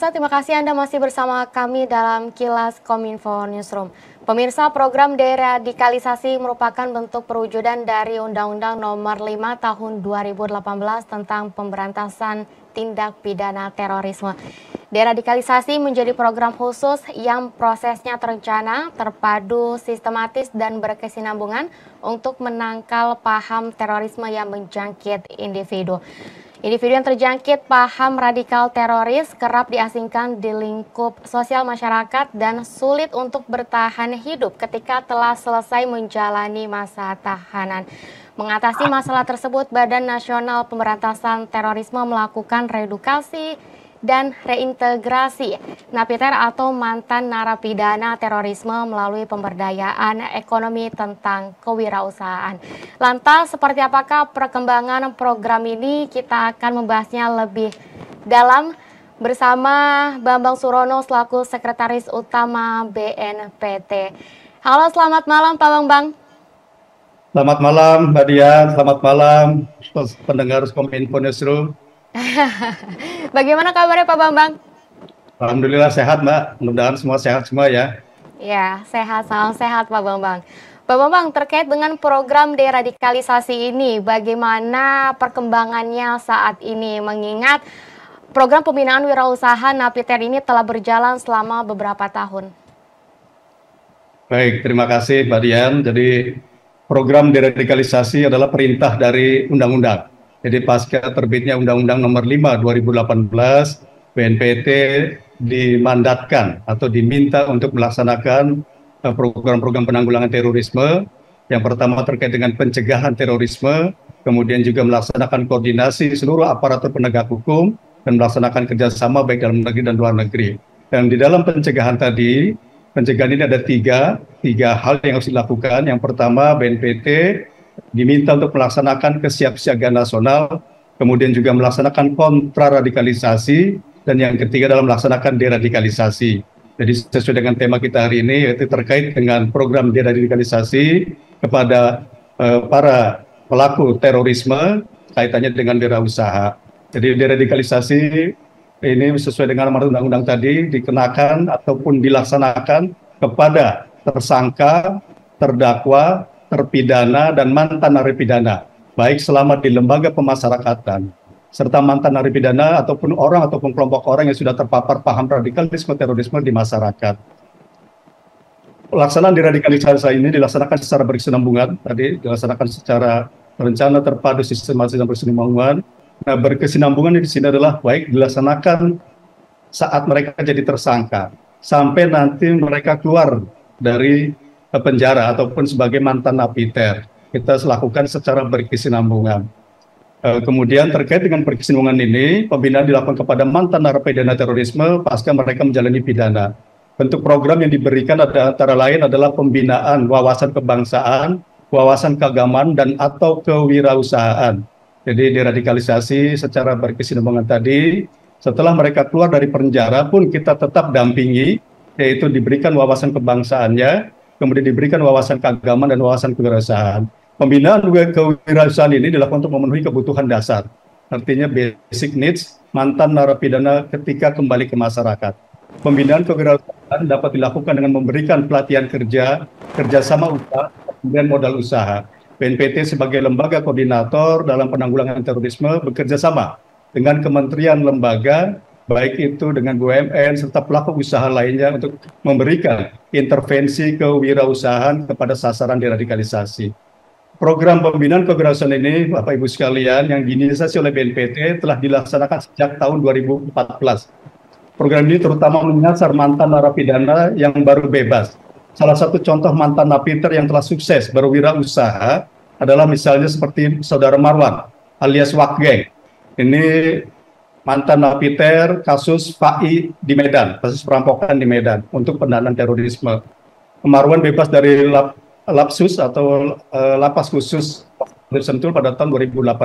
Pemirsa, terima kasih Anda masih bersama kami dalam Kilas Kominfo Newsroom. Pemirsa, program deradikalisasi merupakan bentuk perwujudan dari Undang-Undang Nomor 5 Tahun 2018 tentang pemberantasan tindak pidana terorisme. Deradikalisasi menjadi program khusus yang prosesnya terencana, terpadu, sistematis, dan berkesinambungan untuk menangkal paham terorisme yang menjangkit individu. Individu yang terjangkit paham radikal teroris kerap diasingkan di lingkup sosial masyarakat dan sulit untuk bertahan hidup ketika telah selesai menjalani masa tahanan. Mengatasi masalah tersebut, Badan Nasional Pemberantasan Terorisme melakukan reedukasi dan reintegrasi napiter atau mantan narapidana terorisme melalui pemberdayaan ekonomi tentang kewirausahaan. Lantas, seperti apakah perkembangan program ini? Kita akan membahasnya lebih dalam bersama Bambang Surono selaku Sekretaris Utama BNPT. Halo, selamat malam Pak Bambang. Selamat malam Mbak Dian, selamat malam pendengar Kominfo Newsroom. Bagaimana kabarnya Pak Bambang? Alhamdulillah sehat Mbak, mudah-mudahan semua sehat semua ya. Ya, sehat, salam sehat Pak Bambang. Pak Bambang, terkait dengan program deradikalisasi ini, bagaimana perkembangannya saat ini? Mengingat program pembinaan wirausaha napiter ini telah berjalan selama beberapa tahun. Baik, terima kasih Mbak Dian. Jadi program deradikalisasi adalah perintah dari undang-undang. Jadi pasca terbitnya Undang-Undang Nomor 5 2018, BNPT dimandatkan atau diminta untuk melaksanakan program-program penanggulangan terorisme. Yang pertama terkait dengan pencegahan terorisme, kemudian juga melaksanakan koordinasi seluruh aparatur penegak hukum dan melaksanakan kerjasama baik dalam negeri dan luar negeri. Dan di dalam pencegahan tadi, pencegahan ini ada tiga hal yang harus dilakukan. Yang pertama, BNPT diminta untuk melaksanakan kesiapsiagaan nasional, kemudian juga melaksanakan kontraradikalisasi, dan yang ketiga adalah melaksanakan deradikalisasi. Jadi sesuai dengan tema kita hari ini, yaitu terkait dengan program deradikalisasi kepada para pelaku terorisme kaitannya dengan wirausaha. Jadi deradikalisasi ini sesuai dengan amanat undang-undang tadi dikenakan ataupun dilaksanakan kepada tersangka, terdakwa, terpidana, dan mantan narapidana, baik selama di lembaga pemasyarakatan, serta mantan narapidana ataupun orang ataupun kelompok orang yang sudah terpapar paham radikalisme terorisme di masyarakat. Pelaksanaan deradikalisasi ini dilaksanakan secara berkesinambungan, tadi dilaksanakan secara rencana, terpadu, sistematis, dan berkesinambungan. Nah, berkesinambungan di sini adalah baik dilaksanakan saat mereka jadi tersangka, sampai nanti mereka keluar dari penjara ataupun sebagai mantan napiter. Kita lakukan secara berkesinambungan. Kemudian terkait dengan berkesinambungan ini, pembinaan dilakukan kepada mantan narapidana terorisme pasca mereka menjalani pidana. Bentuk program yang diberikan antara lain adalah pembinaan wawasan kebangsaan, wawasan keagamaan, dan atau kewirausahaan. Jadi deradikalisasi secara berkesinambungan tadi, setelah mereka keluar dari penjara pun kita tetap dampingi, yaitu diberikan wawasan kebangsaannya, kemudian diberikan wawasan keagamaan dan wawasan kewirausahaan. Pembinaan kewirausahaan ini dilakukan untuk memenuhi kebutuhan dasar, artinya basic needs mantan narapidana ketika kembali ke masyarakat. Pembinaan kewirausahaan dapat dilakukan dengan memberikan pelatihan kerja, kerjasama usaha, kemudian modal usaha. BNPT sebagai lembaga koordinator dalam penanggulangan terorisme bekerja sama dengan kementerian lembaga, baik itu dengan BUMN serta pelaku usaha lainnya untuk memberikan intervensi kewirausahaan kepada sasaran deradikalisasi. Program pembinaan kewirausahaan ini, Bapak Ibu sekalian, yang diinisiasi oleh BNPT telah dilaksanakan sejak tahun 2014. Program ini terutama menyasar mantan narapidana yang baru bebas. Salah satu contoh mantan napiter yang telah sukses berwirausaha adalah misalnya seperti Saudara Marwan alias Wakgeng. Ini mantan napiter kasus PAI di Medan, kasus perampokan di Medan untuk pendanaan terorisme. Marwan bebas dari Lapsus atau lapas khusus Sentul pada tahun 2018.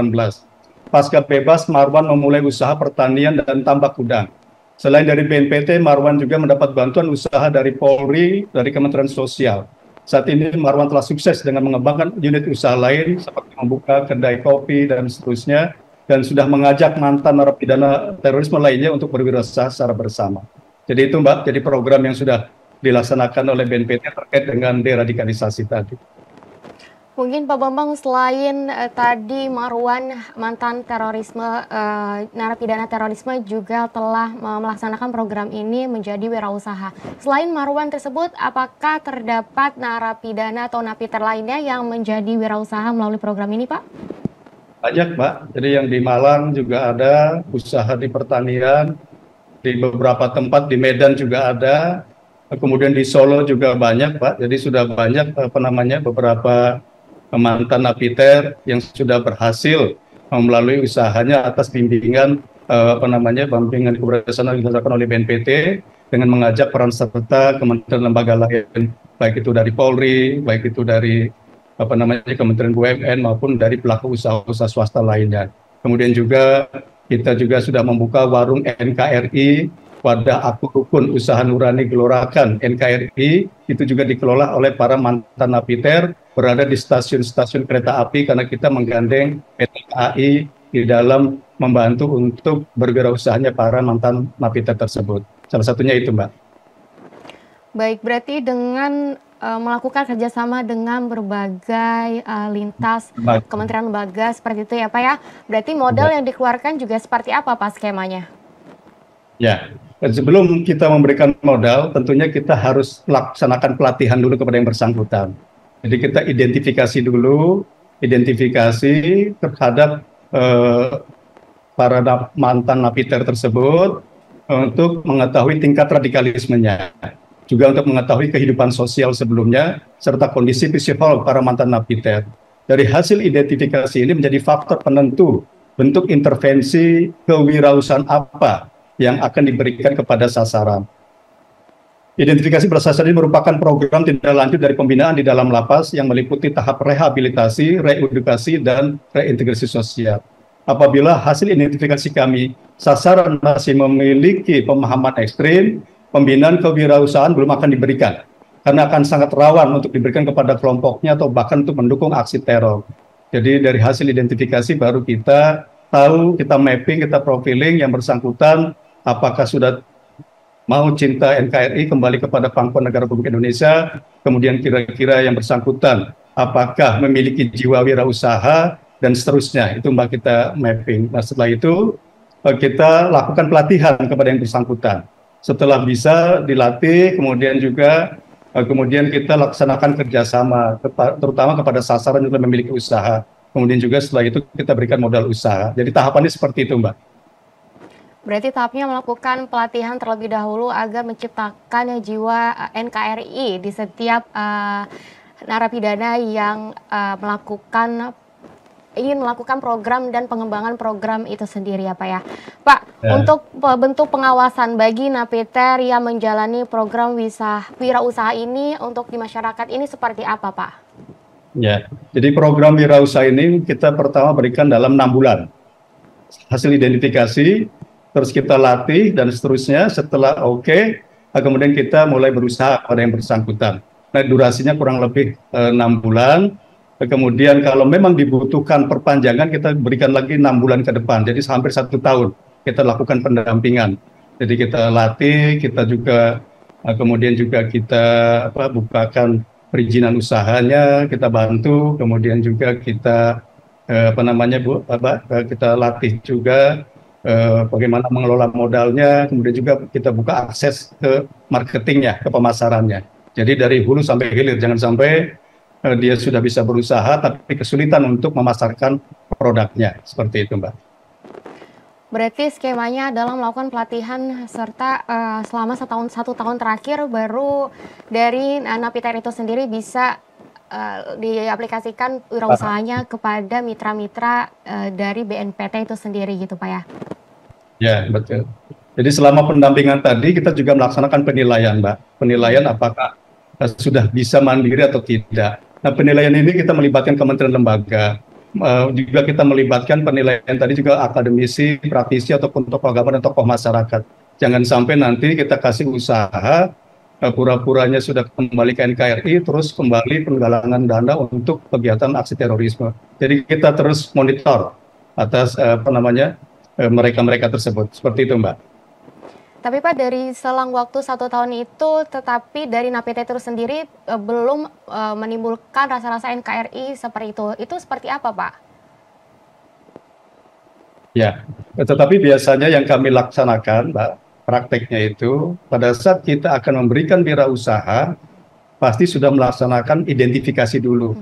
Pasca bebas, Marwan memulai usaha pertanian dan tambak udang. Selain dari BNPT, Marwan juga mendapat bantuan usaha dari Polri, dari Kementerian Sosial. Saat ini Marwan telah sukses dengan mengembangkan unit usaha lain seperti membuka kedai kopi dan seterusnya dan sudah mengajak mantan narapidana terorisme lainnya untuk berwirausaha secara bersama. Jadi itu Mbak, jadi program yang sudah dilaksanakan oleh BNPT terkait dengan deradikalisasi tadi. Mungkin Pak Bambang, selain tadi Marwan mantan terorisme, narapidana terorisme juga telah melaksanakan program ini menjadi wirausaha. Selain Marwan tersebut, apakah terdapat narapidana atau napiter lainnya yang menjadi wirausaha melalui program ini, Pak? Banyak Mbak, jadi yang di Malang juga ada, usaha di pertanian, di beberapa tempat di Medan juga ada, kemudian di Solo juga banyak Pak, jadi sudah banyak beberapa mantan napiter yang sudah berhasil melalui usahanya atas bimbingan bimbingan keberhasilan yang dilakukan oleh BNPT dengan mengajak peran serta kementerian lembaga lain, baik itu dari Polri, baik itu dari Kementerian BUMN maupun dari pelaku usaha-usaha swasta lainnya. Kemudian juga kita juga sudah membuka warung NKRI, wadah akun rukun usaha nurani gelorakan NKRI, itu juga dikelola oleh para mantan napiter berada di stasiun-stasiun kereta api karena kita menggandeng PT KAI di dalam membantu untuk berwirausahanya para mantan napiter tersebut. Salah satunya itu Mbak. Baik, berarti dengan melakukan kerjasama dengan berbagai lintas kementerian lembaga seperti itu ya Pak ya. Berarti modal yang dikeluarkan juga seperti apa Pak skemanya? Ya, dan sebelum kita memberikan modal, tentunya kita harus laksanakan pelatihan dulu kepada yang bersangkutan. Jadi kita identifikasi dulu, terhadap para mantan napiter tersebut untuk mengetahui tingkat radikalismenya. Juga untuk mengetahui kehidupan sosial sebelumnya, serta kondisi psikolog para mantan napiter. Dari hasil identifikasi ini menjadi faktor penentu bentuk intervensi kewirausahaan apa yang akan diberikan kepada sasaran. Identifikasi berdasarkan ini merupakan program tindak lanjut dari pembinaan di dalam lapas yang meliputi tahap rehabilitasi, reedukasi, dan reintegrasi sosial. Apabila hasil identifikasi kami, sasaran masih memiliki pemahaman ekstrim, pembinaan kewirausahaan belum akan diberikan, karena akan sangat rawan untuk diberikan kepada kelompoknya atau bahkan untuk mendukung aksi teror. Jadi dari hasil identifikasi baru kita tahu, kita mapping, kita profiling yang bersangkutan, apakah sudah mau cinta NKRI kembali kepada pangkuan negara Republik Indonesia, kemudian kira-kira yang bersangkutan apakah memiliki jiwa wirausaha, dan seterusnya. Itu Mbak kita mapping. Nah setelah itu kita lakukan pelatihan kepada yang bersangkutan. Setelah bisa dilatih, kemudian kita laksanakan kerjasama, terutama kepada sasaran yang memiliki usaha. Kemudian juga setelah itu kita berikan modal usaha. Jadi tahapannya seperti itu Mbak. Berarti tahapnya melakukan pelatihan terlebih dahulu agar menciptakan jiwa NKRI di setiap narapidana yang ingin melakukan program dan pengembangan program itu sendiri ya Pak ya. Pak, untuk bentuk pengawasan bagi napiter yang menjalani program wirausaha ini untuk di masyarakat ini seperti apa Pak? Ya, jadi program wirausaha ini kita pertama berikan dalam 6 bulan. Hasil identifikasi, terus kita latih dan seterusnya. Setelah oke, kemudian kita mulai berusaha pada yang bersangkutan. Nah, durasinya kurang lebih 6 bulan. Kemudian kalau memang dibutuhkan perpanjangan, kita berikan lagi 6 bulan ke depan. Jadi hampir 1 tahun kita lakukan pendampingan. Jadi kita latih, kita juga kemudian juga kita bukakan perizinan usahanya, kita bantu. Kemudian juga kita kita latih juga bagaimana mengelola modalnya. Kemudian juga kita buka akses ke marketingnya, ke pemasarannya. Jadi dari hulu sampai hilir, jangan sampai dia sudah bisa berusaha tapi kesulitan untuk memasarkan produknya, seperti itu Mbak. Berarti skemanya adalah melakukan pelatihan serta selama 1 tahun terakhir baru dari napiter itu sendiri bisa diaplikasikan wirausahanya kepada mitra-mitra dari BNPT itu sendiri gitu Pak ya? Ya, betul. Jadi selama pendampingan tadi kita juga melaksanakan penilaian Mbak. Penilaian apakah sudah bisa mandiri atau tidak. Nah, penilaian ini kita melibatkan kementerian lembaga, juga kita melibatkan penilaian tadi juga akademisi, praktisi, ataupun tokoh agama dan tokoh masyarakat. Jangan sampai nanti kita kasih usaha, pura-puranya sudah kembali ke NKRI, terus kembali penggalangan dana untuk kegiatan aksi terorisme. Jadi kita terus monitor atas mereka-mereka tersebut. Seperti itu, Mbak. Tapi Pak, dari selang waktu 1 tahun itu, tetapi dari napiter itu sendiri belum menimbulkan rasa-rasa NKRI seperti itu. Itu seperti apa, Pak? Ya, tetapi biasanya yang kami laksanakan, Mbak, prakteknya itu pada saat kita akan memberikan wirausaha, pasti sudah melaksanakan identifikasi dulu.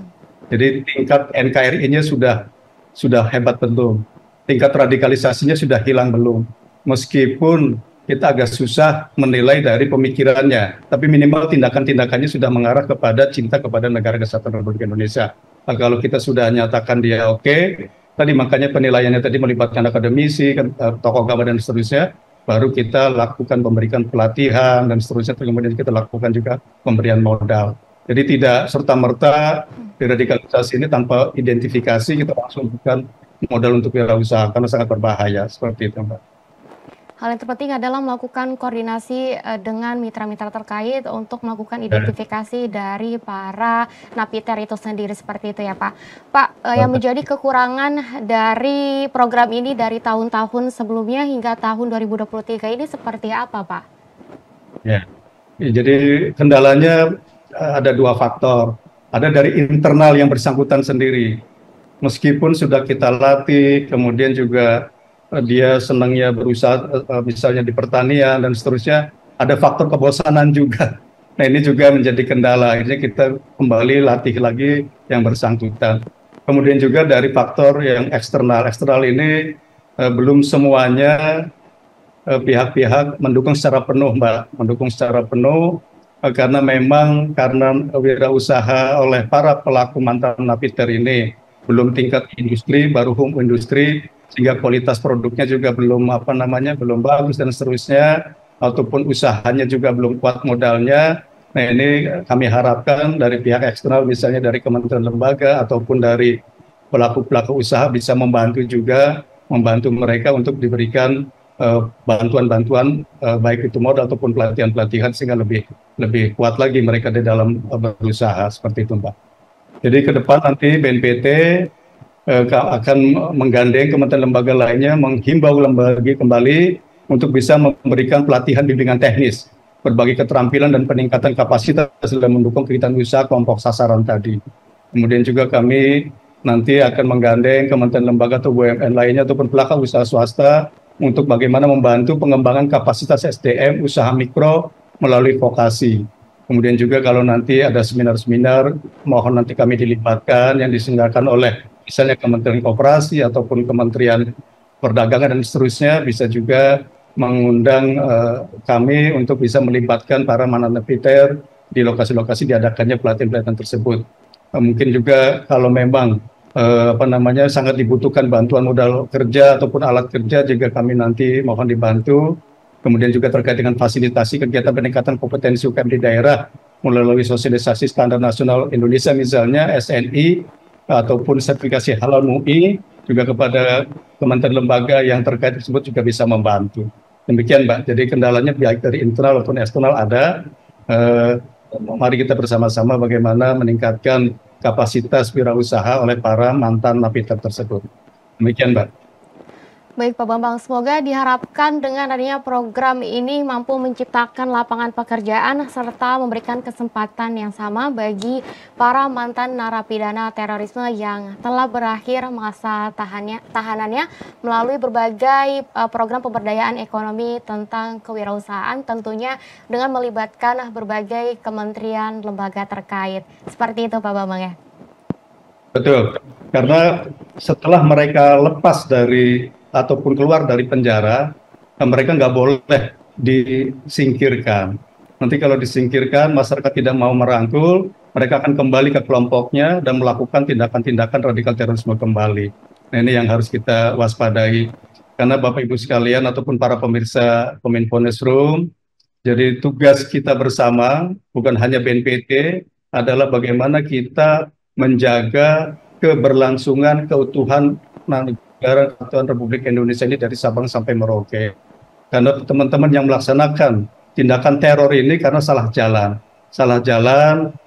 Jadi tingkat NKRI-nya sudah hebat belum? Tingkat radikalisasinya sudah hilang belum? Meskipun kita agak susah menilai dari pemikirannya, tapi minimal tindakan-tindakannya sudah mengarah kepada cinta kepada negara kesatuan Republik Indonesia. Nah, kalau kita sudah nyatakan dia oke, tadi makanya penilaiannya tadi melibatkan akademisi, tokoh agama dan seterusnya, baru kita lakukan memberikan pelatihan dan seterusnya, kemudian kita lakukan juga pemberian modal. Jadi tidak serta-merta deradikalisasi ini tanpa identifikasi kita langsung berikan modal untuk wirausaha, karena sangat berbahaya, seperti itu, Mbak. Hal yang terpenting adalah melakukan koordinasi dengan mitra-mitra terkait untuk melakukan identifikasi dari para napiter itu sendiri, seperti itu ya Pak. Pak, yang menjadi kekurangan dari program ini dari tahun-tahun sebelumnya hingga tahun 2023 ini seperti apa, Pak? Ya, jadi kendalanya ada 2 faktor. Ada dari internal yang bersangkutan sendiri. Meskipun sudah kita latih, kemudian juga dia senangnya berusaha misalnya di pertanian dan seterusnya, ada faktor kebosanan juga. Nah, ini juga menjadi kendala. Akhirnya kita kembali latih lagi yang bersangkutan. Kemudian juga dari faktor yang eksternal. Eksternal ini belum semuanya pihak-pihak mendukung secara penuh, Mbak. Mendukung secara penuh karena memang karena wirausaha oleh para pelaku mantan napiter ini belum tingkat industri, baru home industri, sehingga kualitas produknya juga belum belum bagus dan seterusnya, ataupun usahanya juga belum kuat modalnya. Nah, ini kami harapkan dari pihak eksternal, misalnya dari kementerian lembaga ataupun dari pelaku-pelaku usaha bisa membantu mereka untuk diberikan bantuan-bantuan baik itu modal ataupun pelatihan-pelatihan, sehingga lebih kuat lagi mereka di dalam berusaha, seperti itu, Mbak. Jadi ke depan nanti BNPT akan menggandeng kementerian lembaga lainnya, menghimbau lembaga kembali untuk bisa memberikan pelatihan bimbingan teknis, berbagai keterampilan dan peningkatan kapasitas dalam mendukung kegiatan usaha kelompok sasaran tadi. Kemudian juga kami nanti akan menggandeng kementerian lembaga atau BUMN lainnya ataupun pelaku usaha swasta untuk bagaimana membantu pengembangan kapasitas SDM usaha mikro melalui vokasi. Kemudian juga kalau nanti ada seminar-seminar, mohon nanti kami dilibatkan yang diselenggarakan oleh misalnya Kementerian Koperasi ataupun Kementerian Perdagangan dan seterusnya, bisa juga mengundang kami untuk bisa melibatkan para mantan napiter di lokasi-lokasi diadakannya pelatihan-pelatihan tersebut. Mungkin juga kalau memang sangat dibutuhkan bantuan modal kerja ataupun alat kerja, juga kami nanti mohon dibantu. Kemudian juga terkait dengan fasilitasi kegiatan peningkatan kompetensi UKM di daerah melalui sosialisasi standar nasional Indonesia misalnya SNI ataupun sertifikasi halal MUI, juga kepada kementerian lembaga yang terkait tersebut juga bisa membantu. Demikian, Mbak. Jadi kendalanya baik dari internal maupun eksternal ada. Mari kita bersama-sama bagaimana meningkatkan kapasitas wirausaha oleh para mantan napiter tersebut. Demikian, Mbak. Baik Pak Bambang, semoga diharapkan dengan adanya program ini mampu menciptakan lapangan pekerjaan serta memberikan kesempatan yang sama bagi para mantan narapidana terorisme yang telah berakhir masa tahanannya melalui berbagai program pemberdayaan ekonomi tentang kewirausahaan, tentunya dengan melibatkan berbagai kementerian lembaga terkait. Seperti itu Pak Bambang ya? Betul, karena setelah mereka lepas dari ataupun keluar dari penjara, mereka nggak boleh disingkirkan. Nanti kalau disingkirkan, masyarakat tidak mau merangkul, mereka akan kembali ke kelompoknya dan melakukan tindakan-tindakan radikal terorisme kembali. Nah, ini yang harus kita waspadai. Karena Bapak Ibu sekalian ataupun para pemirsa Kominfo Newsroom, jadi tugas kita bersama, bukan hanya BNPT, adalah bagaimana kita menjaga keberlangsungan keutuhan negara Kesatuan Republik Indonesia ini dari Sabang sampai Merauke. Karena teman-teman yang melaksanakan tindakan teror ini karena salah jalan. Salah jalan,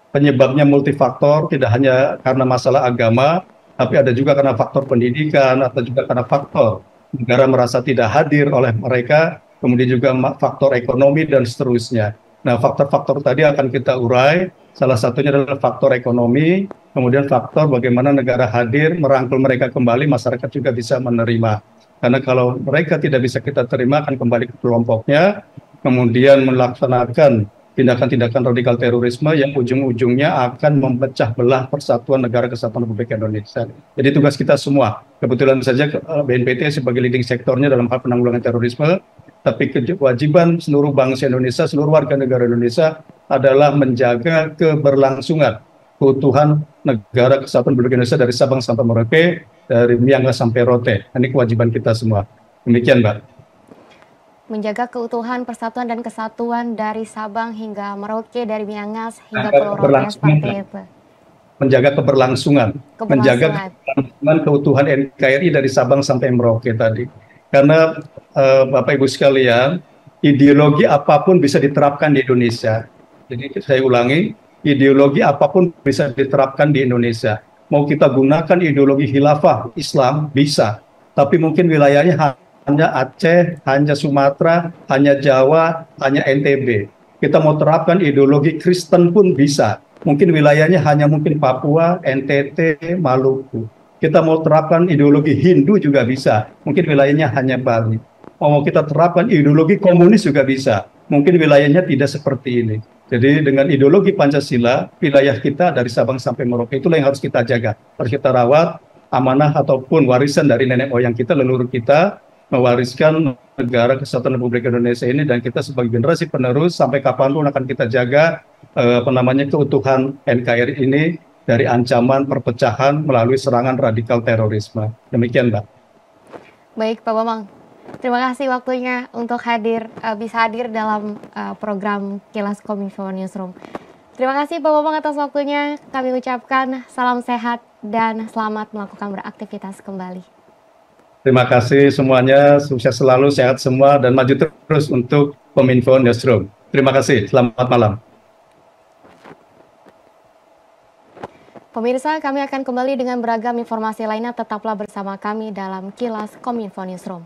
penyebabnya multifaktor, tidak hanya karena masalah agama, tapi ada juga karena faktor pendidikan atau juga karena faktor negara merasa tidak hadir oleh mereka, kemudian juga faktor ekonomi dan seterusnya. Nah, faktor-faktor tadi akan kita urai. Salah satunya adalah faktor ekonomi, kemudian faktor bagaimana negara hadir, merangkul mereka kembali, masyarakat juga bisa menerima. Karena kalau mereka tidak bisa kita terima, akan kembali ke kelompoknya, kemudian melaksanakan tindakan-tindakan radikal terorisme yang ujung-ujungnya akan memecah belah Persatuan Negara Kesatuan Republik Indonesia. Jadi tugas kita semua, kebetulan saja BNPT sebagai leading sektornya dalam hal penanggulangan terorisme, tapi kewajiban seluruh bangsa Indonesia, seluruh warga negara Indonesia adalah menjaga keberlangsungan keutuhan negara Kesatuan Republik Indonesia dari Sabang sampai Merauke, dari Myanmar sampai Rote. Ini kewajiban kita semua. Demikian, Mbak. Menjaga keutuhan, persatuan dan kesatuan dari Sabang hingga Merauke, dari Miangas hingga Menjaga Pulau Rote, seperti itu. Menjaga keberlangsungan, menjaga keberlangsungan keutuhan NKRI dari Sabang sampai Merauke tadi. Karena Bapak Ibu sekalian, ideologi apapun bisa diterapkan di Indonesia. Jadi saya ulangi, ideologi apapun bisa diterapkan di Indonesia. Mau kita gunakan ideologi khilafah Islam bisa, tapi mungkin wilayahnya hanya Aceh, hanya Sumatera, hanya Jawa, hanya NTB. Kita mau terapkan ideologi Kristen pun bisa. Mungkin wilayahnya hanya mungkin Papua, NTT, Maluku. Kita mau terapkan ideologi Hindu juga bisa. Mungkin wilayahnya hanya Bali. Mau kita terapkan ideologi komunis juga bisa. Mungkin wilayahnya tidak seperti ini. Jadi dengan ideologi Pancasila, wilayah kita dari Sabang sampai Merauke itulah yang harus kita jaga. Harus kita rawat, amanah ataupun warisan dari nenek moyang kita, leluhur kita, mewariskan negara Kesatuan Republik Indonesia ini, dan kita sebagai generasi penerus sampai kapanpun akan kita jaga keutuhan NKRI ini dari ancaman perpecahan melalui serangan radikal terorisme. Demikian, Mbak. Baik, Pak Bambang. Terima kasih waktunya untuk bisa hadir dalam program Kilas Kominfo Newsroom. Terima kasih Pak Bambang atas waktunya. Kami ucapkan salam sehat dan selamat melakukan beraktivitas kembali. Terima kasih semuanya, sukses selalu, sehat semua, dan maju terus untuk Kominfo Newsroom. Terima kasih, selamat malam. Pemirsa, kami akan kembali dengan beragam informasi lainnya. Tetaplah bersama kami dalam Kilas Kominfo Newsroom.